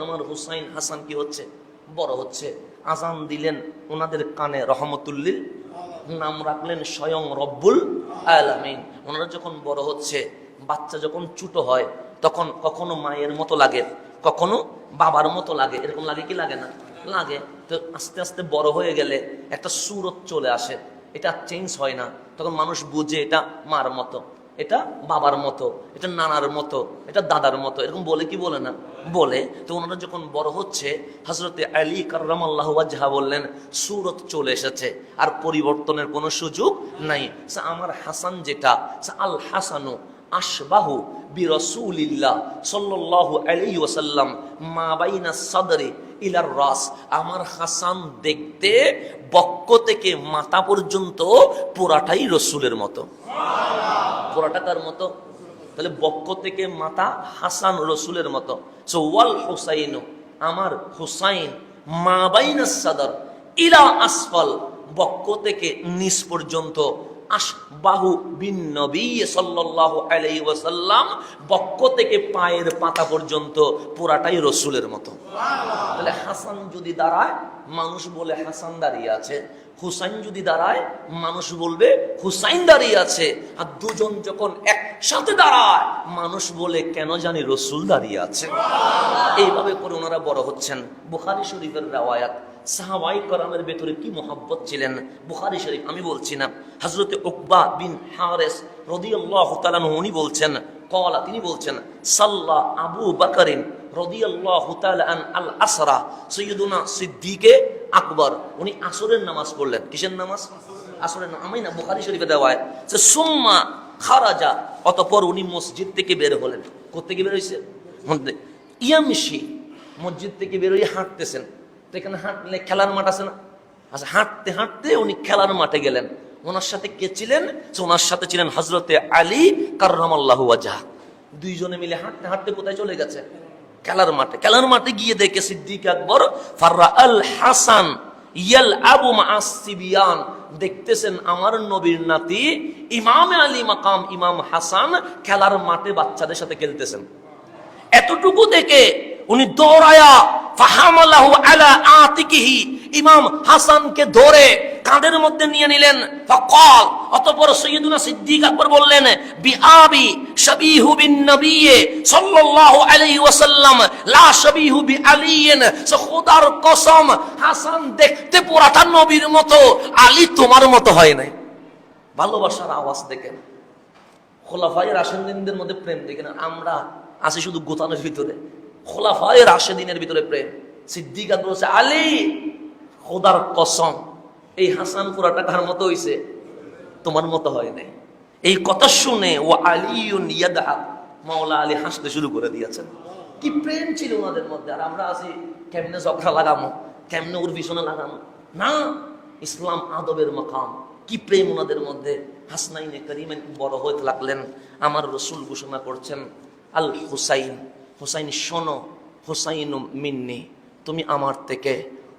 আমার হুসাইন হাসান কি হচ্ছে, বড় হচ্ছে। আজান দিলেন, ওনাদের কানে রহমতুল্লিল নাম রাখলেন স্বয়ং রব্বুল আলামিন। ওনারা যখন বড় হচ্ছে, বাচ্চা যখন ছোট হয়, তখন কখনো মায়ের মতো লাগে, কখনো বাবার মতো লাগে। এরকম লাগে কি লাগে না? লাগে। তো আস্তে আস্তে বড় হয়ে গেলে একটা সুরত চলে আসে, এটা চেঞ্জ হয় না। তখন মানুষ বুঝে এটা মার মতো, এটা বাবার মতো, এটা নানার মতো, এটা দাদার মতো, এরকম বলে কি বলে না? বলে। তো ওনারা যখন বড় হচ্ছে, হযরতে আলী কাররামাল্লাহু ওয়াজহা বললেন সুরত চলে এসেছে, আর পরিবর্তনের কোনো সুযোগ নাই। আমার হাসান যেটা, আল হাসানু আশবাহু বিরাসূলিল্লাহ সাল্লাল্লাহু আলাইহি ওয়াসাল্লাম মা বাইনা সাদরি ইলার রাস। আমার হাসান দেখতে বক্ষ থেকে মাথা পর্যন্ত পুরাটাই রসুলের মতো। পুরাটা কার মতো? তাহলে বক্ষ থেকে মাথা হাসান রসুলের মতো। সো ওয়াল হুসাইনু, আমার হুসাইন মা বাইনা সাদর ইলা আসফল, বক্ষ থেকে নিচ পর্যন্ত, আশবাহু বিন নবী সাল্লাল্লাহু আলাইহি ওয়াসাল্লাম, বক্ষ থেকে পায়ের পাতা পর্যন্ত পুরাটাই রসুলের মতো। তাহলে হাসান যদি দাঁড়ায়, মানুষ বলে হাসান দাঁড়িয়ে আছে। হুসাইন যদি দাঁড়ায়, মানুষ বলবে হুসাইন দাঁড়িয়ে আছে। আর দুজন যখন একসাথে দাঁড়ায়, মানুষ বলে কেন জানি রসুল দাঁড়িয়ে আছে। এইভাবে করে ওনারা বড় হচ্ছেন। বুখারী শরীফের রাওয়ায়াত, সাহাবায়ে কেরামের ভেতরে কি মহব্বত ছিলেন। বুখারী শরীফ, আমি বলছি না, হযরতে উকবা বিন হারিস রাদিয়াল্লাহু তাআলা আনহু উনি বলছেন, ক্বালা, তিনি বলছেন, সাল্লা আবু বকরিন রাদিয়াল্লাহু তাআলা আন আল আসরা সাইয়্যিদুনা সিদ্দিকে আকবর। উনি আসরের নামাজ পড়লেন। কিসের নামাজ? আসরের নামাজ। আমি না, বুখারী শরীফে দেওয়ায় যে সুম্মা খারাজা, অতঃপর উনি মসজিদ থেকে বের হলেন। কোথা থেকে বের হয়েছে? ইয়ামশি, মসজিদ থেকে বের হয়ে হাঁটতেছেন। তো এখানে হাঁটলে খেলার মাঠ আছে না? আচ্ছা, হাঁটতে হাঁটতে উনি খেলার মাঠে গেলেন। ওনার সাথে কে ছিলেন? ওনার সাথে ছিলেন হযরতে আলী কাররামাল্লাহু ওয়াজহা। দুইজনে মিলে হাঁটতে হাঁটতে কোথায় চলে গেছে? খেলার মাঠে। খেলার মাঠে গিয়ে দেখে সিদ্দিক আকবর ফাররা আল হাসান ইয়ালআবু মা'আস সিবিয়ান, দেখতেছেন আমার নবীর নাতি ইমাম আলী মাকাম ইমাম হাসান খেলার মাঠে বাচ্চাদের সাথে খেলতেছেন। এতটুকু দেখে উনি দৌড়ায়া ফাহামালাহু আলা আতিকিহি, ইমাম হাসানকে ধরে কাঁধের মধ্যে নিয়ে নিলেন। ফাকাল, অতঃপর সাইয়্যিদুনা সিদ্দিক আকবর বললেন, বিআবি শাবিহু বিন নবী সাল্লাল্লাহু আলাইহি ওয়াসাল্লাম লা শাবিহু বিআলিয়িন, খোদার কসম, হাসান দেখতে পুরাটা নবীর মতো, আলী তোমার মতো হয় নাই। ভালোবাসার আওয়াজ দেখেন, খোলাফায়ে রাশিদিনদের মধ্যে প্রেম দেখেন। আমরা আছি শুধু গোতানোর ভিতরে, খোলাফায়ে রাশিদিনের ভিতরে প্রেম। সিদ্দিক আকবর বলছে, আলী খোদার কসম, এই হাসান পুরাটা কার মতো হইছে? তোমার মতো হয় নাই। এই কথা শুনে ও আলীউন ইয়াদহাক, মাওলা আলী হাসতে শুরু করে দিয়েছেন। কি প্রেম ছিল ওনাদের মধ্যে। আর আমরা আছি কেমনে ঝগড়া লাগামো, কেমনে ওর পিছনে লাগামো। না, ইসলাম আদবের মাকাম। কি প্রেম ওনাদের মধ্যে। হাসনাইনে কারিমেন বড় হতে লাগলেন। আমার রসুল ঘোষণা করছেন, আল হুসাইন, হুসাইন শোনো, হুসাইন মিন্নি, তুমি আমার থেকে,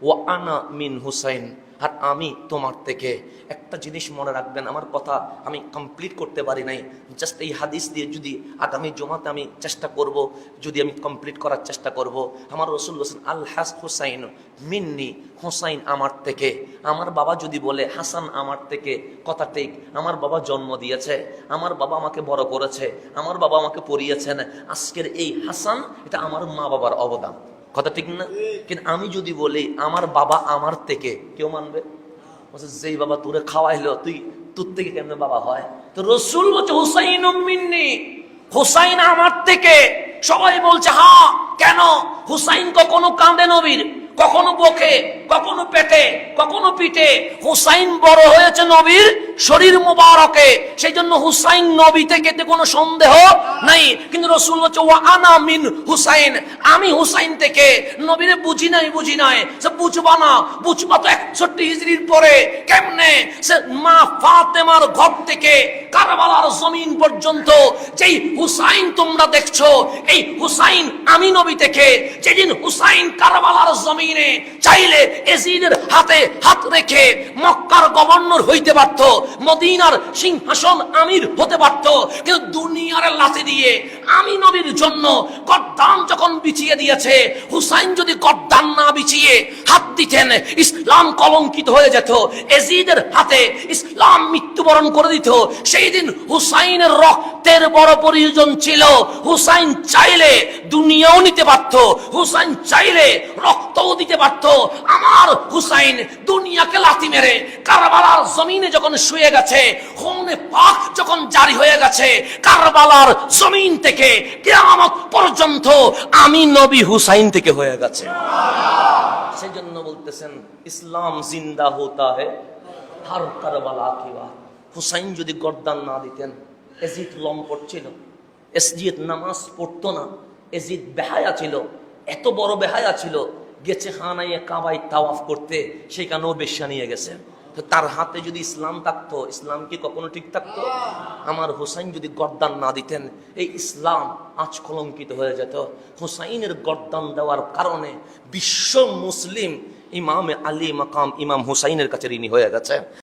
ও আনা মিন হুসাইন, আর আমি তোমার থেকে। একটা জিনিস মনে রাখবেন, আমার কথা আমি কমপ্লিট করতে পারি নাই, জাস্ট এই হাদিস দিয়ে যদি আগামী জমাতে আমি চেষ্টা করব, যদি আমি কমপ্লিট করার চেষ্টা করব। আমার রসুল বলছেন, আল হুসাইন মিন্নি, হুসাইন আমার থেকে। আমার বাবা যদি বলে হাসান আমার থেকে, কথা ঠিক। আমার বাবা জন্ম দিয়েছে, আমার বাবা আমাকে বড় করেছে, আমার বাবা আমাকে পড়িয়েছেন। আজকের এই হাসান, এটা আমার মা বাবার অবদান, কথা ঠিক না? কিন্তু আমি যদি বলি আমার বাবা আমার থেকে, কেউ মানবে? যেই বাবা তোরে খাওয়াইলো, তুই তোর থেকে কেমনে বাবা হয়? তো রসুল বলছে হুসাইন মিন্নি, হুসাইন আমার থেকে। সবাই বলছে হ্যাঁ, কেন? হুসাইন কখনো কাঁদে নবীর, কখনো বকে, কখনো পেটে, কখনো পিঠে। হুসাইন বড় হয়েছে নবীর শরীর মোবারকে, সেই জন্য হুসাইন নবী থেকে কোনো সন্দেহ নাই। কিন্তু রাসূল বলছে ওয়া আনা মিন হুসাইন, আমি হুসাইন থেকে। নবীরে বুঝি নাই সে বুঝবা না, বুঝবা তো 61 হিজরির পরে। কেমনে? সে মা ফাতেমার ঘর থেকে কারবালার জমিন পর্যন্ত যেই হুসাইন তোমরা দেখছো, এই হুসাইন আমি নবী থেকে। যেদিন হুসাইন কারবালার জমিনে চাইলে এজিদের হাতে হাত রেখে মক্কার গভর্নর হইতে পারত, মদিনার সিংহাসন আমির হতে পারত, কিন্তু দুনিয়ার লাথি দিয়ে আমি নবীর জন্য গর্দান যখন বিছিয়ে দিয়েছে, হুসাইন যদি গর্দান না বিছিয়ে হাত দিতেন ইসলাম কলঙ্কিত হয়ে যেত, এজিদের হাতে ইসলাম মৃত্যুবরণ করে দিত। সেই দিন হুসাইনের রক্তের বড় প্রয়োজন ছিল। হুসাইন চাইলে দুনিয়াও নিতে পারত, হুসাইন চাইলে রক্তও দিতে পারত। আমার হুসাইন দুনিয়াকে লাথি মেরে কারবালার জমিনে যখন শুয়ে গেছে, খুনে পাক যখন জারি হয়ে গেছে, কারবালার জমিন থেকে কিয়ামত পর্যন্ত আমি নবী হুসাইন থেকে হয়ে গেছে। সেই জন্য বলতেছেন ইসলাম জিন্দা হোতা है हर কারবালা की बात। হুসাইন যদি গর্দান না দিতেন, এজিদ লম্পট ছিল, এজিদ নামাজ পড়তো না, এজিদ বেহায়া ছিল, এত বড় বেহায়া ছিল, গেছে খানায় কাবায় তাওয়াফ করতে, সেখানেও বেশ্যা নিয়ে গেছে। তো তার হাতে যদি ইসলাম থাকতো, ইসলাম কি কখনো ঠিক থাকতো? আমার হুসাইন যদি গর্দান না দিতেন, এই ইসলাম আজ কলঙ্কিত হয়ে যেত। হুসাইনের গর্দান দেওয়ার কারণে বিশ্ব মুসলিম ইমামে আলী মাকাম ইমাম হুসাইনের কাছে ঋণী হয়ে গেছে।